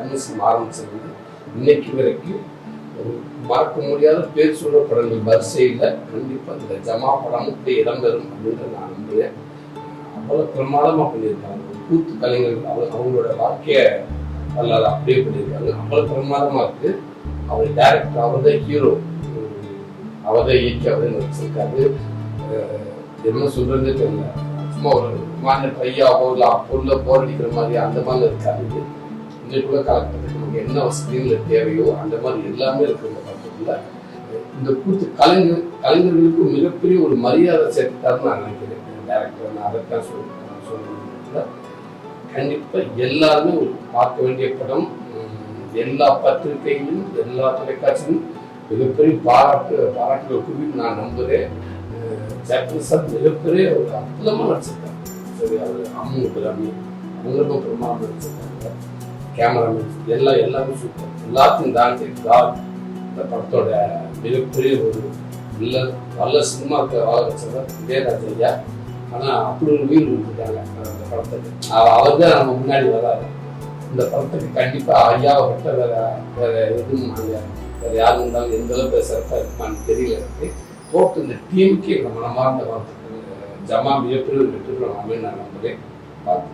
Tamil cinema ஆரம்பிச்சது இன்னைக்கு வரைக்கும் ஒரு மறக்க முடியாத பேர் சொல்ற படங்கள் வரிசையில் கண்டிப்பாக இந்த ஜமா படமும் போய் இடம்பெறும் அப்படின்ற நான் நம்புகிறேன். அவ்வளோ பிரமாதமாக பண்ணியிருக்காங்க. கூத்து கலைஞர்கள் அவங்களோட வாழ்க்கைய வரலாறு அப்படியே பண்ணியிருக்காங்க. அவ்வளோ பிரமாதமாக இருக்கு. அவர் டேரக்டர், அவர் தான் ஹீரோ, அவர் தான் இயக்கி, அவரே நடிச்சிருக்காரு. என்ன சொல்றதே தெரியல. சும்மா ஒரு மாதிரி ட்ரையாவோ இல்லை அப்போல போர் அடிக்கிற மாதிரி அந்த மாதிரி இருக்காது. இன்னைக்குள்ள காலகட்டத்துக்கு நமக்கு என்ன ஸ்க்ரீன்ல தேவையோ அந்த மாதிரி எல்லாமே இருக்கு இந்த படத்துல. இந்த கூத்து கலைஞர்களுக்கு மிகப்பெரிய ஒரு மரியாதை சேர்த்துட்டாருன்னு நான் நினைக்கிறேன். டேரக்டர் நான் அதைத்தான் சொல்ல கண்டிப்பா எல்லாருமே ஒரு பார்க்க வேண்டிய படம். எல்லா பத்திரிகையிலும் எல்லா தொலைக்காட்சியும் மிகப்பெரிய பாராட்டுகள் குவித்து நான் நம்புறேன். ஜாக்சன் சார் மிகப்பெரிய ஒரு அற்புதமா நடிச்சிருக்காங்க. சரி, அவர் அவங்க ரொம்ப பிரமாதம் நடிச்சிருக்காங்க. கேமராமேன் எல்லாமே சூப்பர். எல்லாத்தையும் தாண்டி இந்த படத்தோட மிகப்பெரிய ஒரு நல்ல சினிமாவுக்கு வச்சவர் இளையராஜா ஐயா. ஆனால் அப்படி ஒரு உயிர் கொடுத்துருக்காங்க அந்த படத்துக்கு. அவர் தான் நம்ம முன்னாடி வராது. இந்த படத்துக்கு கண்டிப்பாக ஐயாவை விட்ட வேற எதுவும் நாங்கள் வேற யாரும் இருந்தாலும் எந்த அளவுக்கு சிறப்பாக இருக்குமான்னு தெரியல. எனக்கு போட்டு இந்த டீமுக்கே நம்ம மனமார்ந்த படத்துக்கு ஜமா மிகப்பெரிய வெற்றி பெறும் அப்படின்னு நான் நம்புகிறேன். பார்த்து